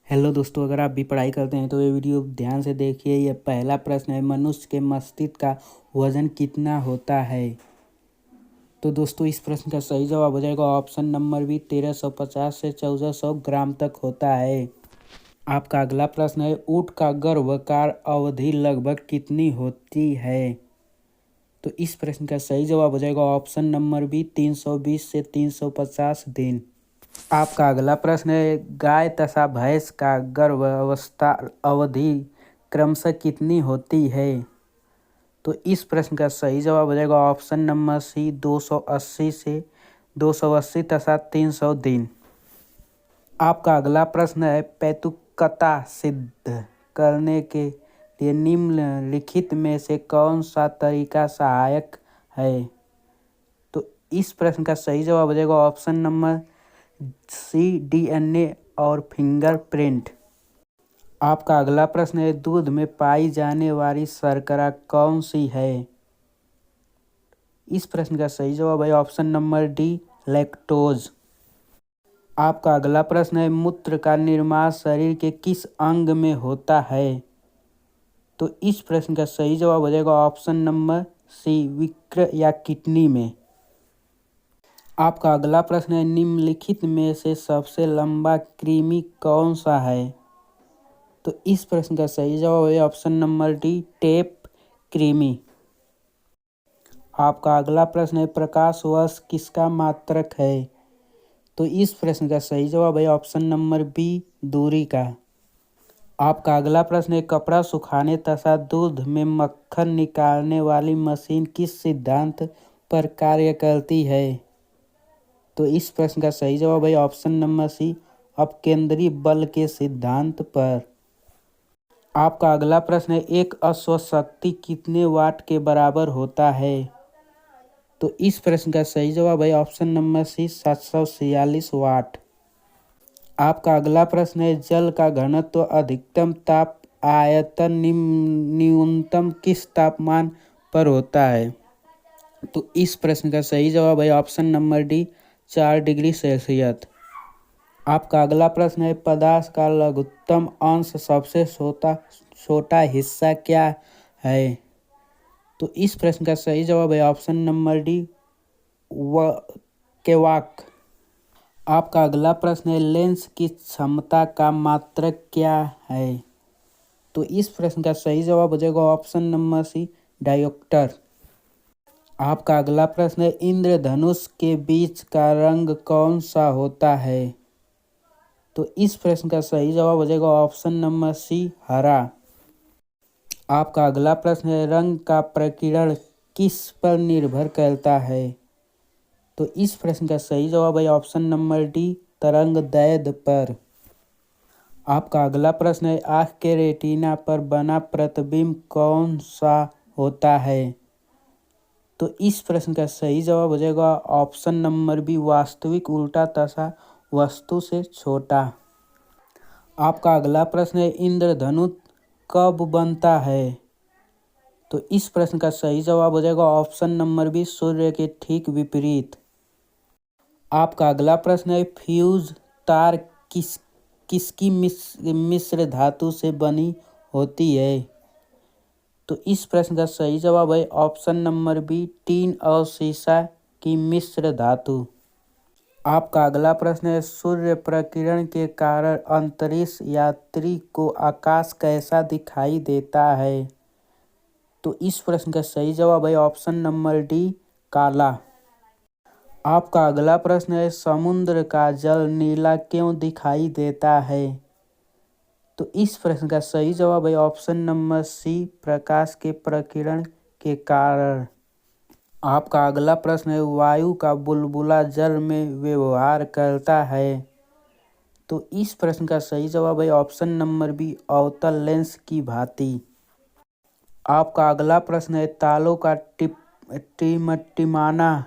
Hello दोस्तों, अगर आप भी पढ़ाई करते हैं तो ये वीडियो ध्यान से देखिए। ये पहला प्रश्न है, मनुष्य के मस्तिष्क का वजन कितना होता है। तो दोस्तों इस प्रश्न का सही जवाब हो जाएगा ऑप्शन नंबर बी, 1350 से 1400 ग्राम तक होता है। आपका अगला प्रश्न है, ऊँट का गर्भकाल अवधि लगभग कितनी होती है। तो इस प्रश्न का सही जवाब हो जाएगा ऑप्शन नंबर बी, 320 से 350 दिन। आपका अगला प्रश्न है, गाय तथा भैंस का गर्भावस्था अवधि क्रमशः कितनी होती है। तो इस प्रश्न का सही जवाब हो जाएगा ऑप्शन नंबर सी, 280 से 280 तथा 300 दिन। आपका अगला प्रश्न है, पैतुकता सिद्ध करने के लिए निम्नलिखित में से कौन सा तरीका सहायक है। तो इस प्रश्न का सही जवाब हो जाएगा ऑप्शन नंबर सी, डीएनए और फिंगरप्रिंट। आपका अगला प्रश्न है, दूध में पाई जाने वाली शर्करा कौन सी है। इस प्रश्न का सही जवाब है ऑप्शन नंबर डी, लैक्टोज। आपका अगला प्रश्न है, मूत्र का निर्माण शरीर के किस अंग में होता है। तो इस प्रश्न का सही जवाब हो जाएगा ऑप्शन नंबर सी, वृक्क या किडनी में। आपका अगला प्रश्न है, निम्नलिखित में से सबसे लंबा कृमि कौन सा है। तो इस प्रश्न का सही जवाब है ऑप्शन नंबर डी, टेप कृमि। आपका अगला प्रश्न है, प्रकाश वर्ष किसका मात्रक है। तो इस प्रश्न का सही जवाब है ऑप्शन नंबर बी, दूरी का। आपका अगला प्रश्न है, कपड़ा सुखाने तथा दूध में मक्खन निकालने वाली मशीन किस सिद्धांत पर कार्य करती है। तो इस प्रश्न का सही जवाब है ऑप्शन नंबर सी, अपकेंद्री बल के सिद्धांत पर। आपका अगला प्रश्न है, एक अश्वशक्ति कितने वाट के बराबर होता है। तो इस प्रश्न का सही जवाब है ऑप्शन नंबर सी, 746 वाट। आपका अगला प्रश्न है, जल का घनत्व अधिकतम ताप आयतन न्यूनतम किस तापमान पर होता है। तो इस प्रश्न का सही जवाब है option number D, 4 degree Celsius. आपका अगला प्रश्न है, पदार्थ का लघुत्तम अंश सबसे छोटा हिस्सा क्या है। तो इस प्रश्न का सही जवाब है ऑप्शन नंबर डी, केवाक। आपका अगला प्रश्न है, लेंस की क्षमता का मात्रक क्या है। तो इस प्रश्न का सही जवाब हो जाएगा ऑप्शन नंबर सी, डायोप्टर। आपका अगला प्रश्न है, इंद्रधनुष के बीच का रंग कौन सा होता है। तो इस प्रश्न का सही जवाब हो जाएगा ऑप्शन नंबर सी, हरा। आपका अगला प्रश्न है, रंग का प्रकीर्णन किस पर निर्भर करता है। तो इस प्रश्न का सही जवाब है ऑप्शन नंबर डी, तरंगदैर्ध्य पर। आपका अगला प्रश्न है, आँख के रेटिना पर बना प्रतिबिंब कौन सा होता है। तो इस प्रश्न का सही जवाब हो जाएगा ऑप्शन नंबर बी, वास्तविक उल्टा तथा वस्तु से छोटा। आपका अगला प्रश्न है, इंद्रधनुष कब बनता है। तो इस प्रश्न का सही जवाब हो जाएगा ऑप्शन नंबर बी, सूर्य के ठीक विपरीत। आपका अगला प्रश्न है, फ्यूज तार किसकी मिश्र धातु से बनी होती है। तो इस प्रश्न का सही जवाब है ऑप्शन नंबर बी, टीन और सीसा की मिश्र धातु। आपका अगला प्रश्न है, सूर्य प्रकिरण के कारण अंतरिक्ष यात्री को आकाश कैसा दिखाई देता है। तो इस प्रश्न का सही जवाब है ऑप्शन नंबर डी, काला। आपका अगला प्रश्न है, समुद्र का जल नीला क्यों दिखाई देता है। तो इस प्रश्न का सही जवाब है ऑप्शन नंबर सी, प्रकाश के प्रकिरण के कारण। आपका अगला प्रश्न है, वायु का बुलबुला जल में व्यवहार करता है। तो इस प्रश्न का सही जवाब है ऑप्शन नंबर बी, अवतल लेंस की भांति। आपका अगला प्रश्न है, तालों का टिमटिमाना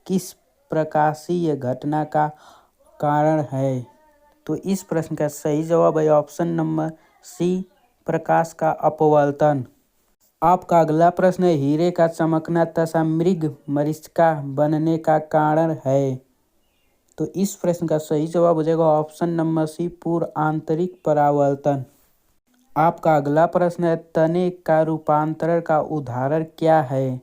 किस प्रकाशीय घटना का कारण है। तो इस प्रश्न का सही जवाब है ऑप्शन नंबर सी, प्रकाश का अपवर्तन। आपका अगला प्रश्न है, हीरे का चमकना तथा मृग मरीचिका बनने का कारण है। तो इस प्रश्न का सही जवाब हो जाएगा ऑप्शन नंबर सी, पूर्व आंतरिक परावर्तन। आपका अगला प्रश्न है, तने का रूपांतरण का उदाहरण क्या है?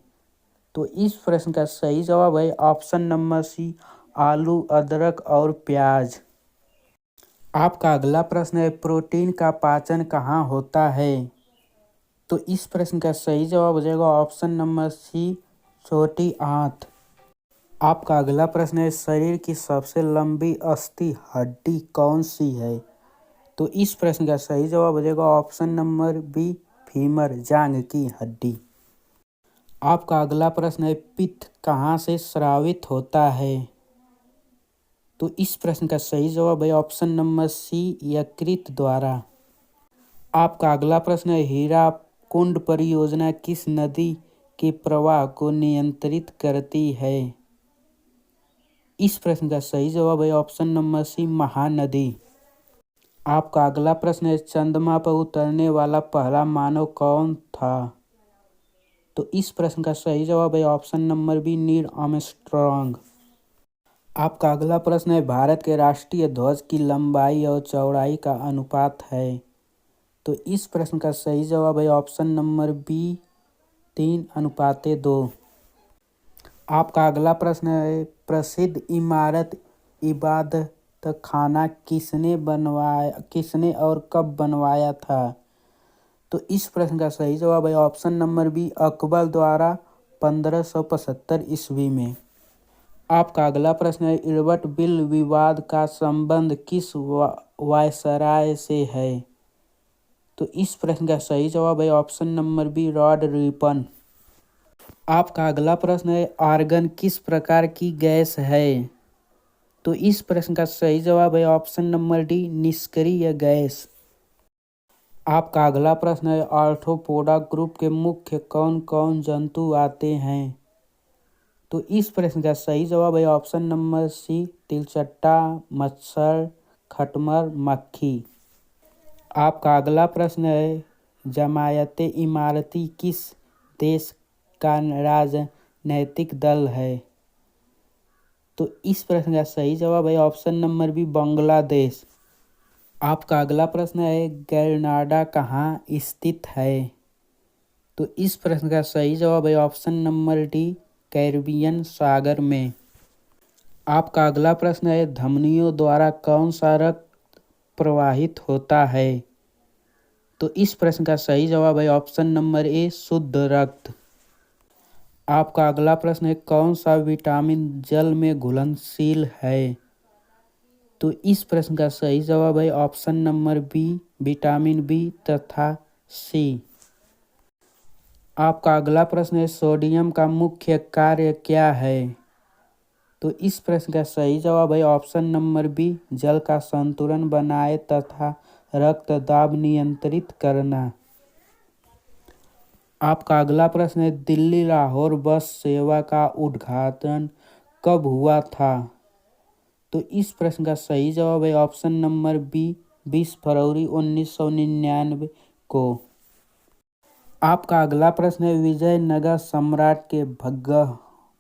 तो इस प्रश्न का सही जवाब है ऑप्शन नंबर सी, आलू, अदरक और प्याज। आपका अगला प्रश्न है, प्रोटीन का पाचन कहाँ होता है? तो इस प्रश्न का सही जवाब हो जाएगा ऑप्शन नंबर सी, छोटी आंत। आपका अगला प्रश्न है, शरीर की सबसे लंबी अस्थि हड्डी कौन सी है? तो इस प्रश्न का सही जवाब हो जाएगा ऑप्शन नंबर बी, फीमर, जांघ की हड्डी। आपका अगला प्रश्न है, पित्त कहाँ से स्रावित होता है? तो इस प्रश्न का सही जवाब है ऑप्शन नंबर सी, यकृत द्वारा। आपका अगला प्रश्न है, हीराकुंड परियोजना किस नदी के प्रवाह को नियंत्रित करती है? इस प्रश्न का सही जवाब है ऑप्शन नंबर सी, महानदी। आपका अगला प्रश्न है, चंद्रमा पर उतरने वाला पहला मानव कौन था? तो इस प्रश्न का सही जवाब है option number B, Neil Armstrong. आपका अगला प्रश्न है, भारत के राष्ट्रीय ध्वज की लंबाई और चौड़ाई का अनुपात है? तो इस प्रश्न का सही जवाब है ऑप्शन नंबर बी, 3:2। आपका अगला प्रश्न है, प्रसिद्ध इमारत इबादत खाना किसने और कब बनवाया था? तो इस प्रश्न का सही जवाब है ऑप्शन नंबर बी, अकबर द्वारा 1575 ईस्वी में। आपका अगला प्रश्न है, इरबट बिल विवाद का संबंध किस वायसराय से है? तो इस प्रश्न का सही जवाब है option number B, Lord Ripon. आपका अगला प्रश्न है, आर्गन किस प्रकार की गैस है? तो इस प्रश्न का सही जवाब है ऑप्शन नंबर डी, निष्क्रिय गैस। आपका अगला प्रश्न है, आर्थ्रोपोडा ग्रुप के मुख्य कौन कौन जंतु आते हैं? तो इस प्रश्न का सही जवाब है ऑप्शन नंबर सी, तिलचट्टा, मच्छर, खटमल, मक्खी। आपका अगला प्रश्न है, जमायते इमारती किस देश का राजनैतिक दल है? तो इस प्रश्न का सही जवाब है ऑप्शन नंबर बी, बांग्लादेश। आपका अगला प्रश्न है, ग्रेनाडा कहाँ स्थित है? तो इस प्रश्न का सही जवाब है ऑप्शन नंबर डी, कैरिबियन सागर में। आपका अगला प्रश्न है, धमनियों द्वारा कौन सा रक्त प्रवाहित होता है? तो इस प्रश्न का सही जवाब है ऑप्शन नंबर ए, शुद्ध रक्त। आपका अगला प्रश्न है, कौन सा विटामिन जल में घुलनशील है? तो इस प्रश्न का सही जवाब है option number B, vitamin B तथा सी। आपका अगला प्रश्न है, सोडियम का मुख्य कार्य क्या है? तो इस प्रश्न का सही जवाब है ऑप्शन नंबर बी, जल का संतुलन बनाए तथा रक्त दाब नियंत्रित करना। आपका अगला प्रश्न है, दिल्ली लाहौर बस सेवा का उद्घाटन कब हुआ था? तो इस प्रश्न का सही जवाब है ऑप्शन नंबर बी, 20 फरवरी 1999 को। आपका अगला प्रश्न है, विजयनगर सम्राट के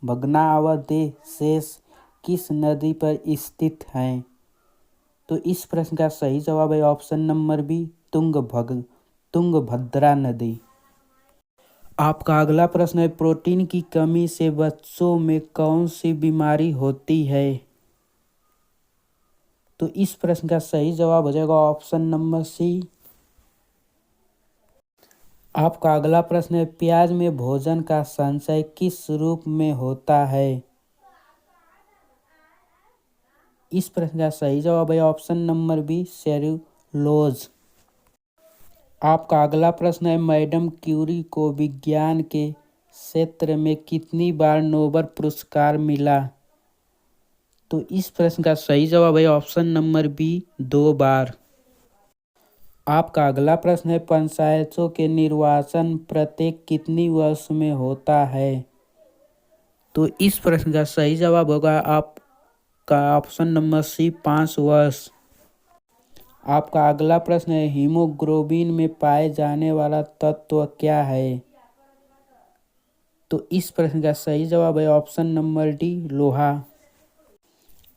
भग्नावशेष किस नदी पर स्थित हैं? तो इस प्रश्न का सही जवाब है ऑप्शन नंबर बी, तुंगभद्रा नदी। आपका अगला प्रश्न है, प्रोटीन की कमी से बच्चों में कौन सी बीमारी होती है? तो इस प्रश्न का सही जवाब हो जाएगा ऑप्शन नंबर सी। आपका अगला प्रश्न है, प्याज में भोजन का संचय किस रूप में होता है? इस प्रश्न का सही जवाब है ऑप्शन नंबर बी, सेल्यूलोज। आपका अगला प्रश्न है, मैडम क्यूरी को विज्ञान के क्षेत्र में कितनी बार नोबेल पुरस्कार मिला? तो इस प्रश्न का सही जवाब है ऑप्शन नंबर बी, 2 बार। आपका अगला प्रश्न है, पंचायतों के निर्वाचन प्रत्येक कितनी वर्ष में होता है? तो इस प्रश्न का सही जवाब होगा आपका ऑप्शन नंबर सी, 5 वर्ष। आपका अगला प्रश्न है, हीमोग्लोबिन में पाए जाने वाला तत्व क्या है? तो इस प्रश्न का सही जवाब है ऑप्शन नंबर डी, लोहा।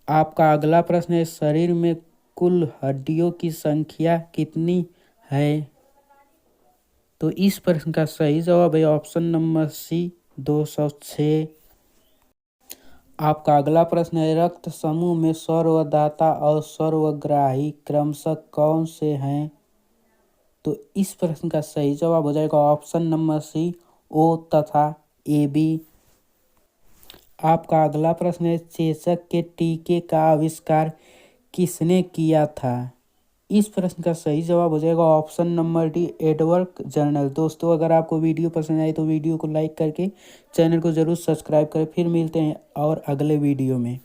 आपका अगला प्रश्न है, शरीर में कुल हड्डियों की संख्या कितनी है? तो इस प्रश्न का सही जवाब है ऑप्शन नंबर सी, 206। आपका अगला प्रश्न है, रक्त समूह में सर्वदाता और सर्वग्राही क्रमशः कौन से हैं? तो इस प्रश्न का सही जवाब हो जाएगा ऑप्शन नंबर सी, ओ तथा ए बी। आपका अगला प्रश्न है, चेचक के टीके का आविष्कार किसने किया था? इस प्रश्न का सही जवाब हो जाएगा option number D, Edward journal. दोस्तों, अगर आपको वीडियो पसंद आए तो वीडियो को लाइक करके चैनल को जरूर सब्सक्राइब करें। फिर मिलते हैं और अगले वीडियो में।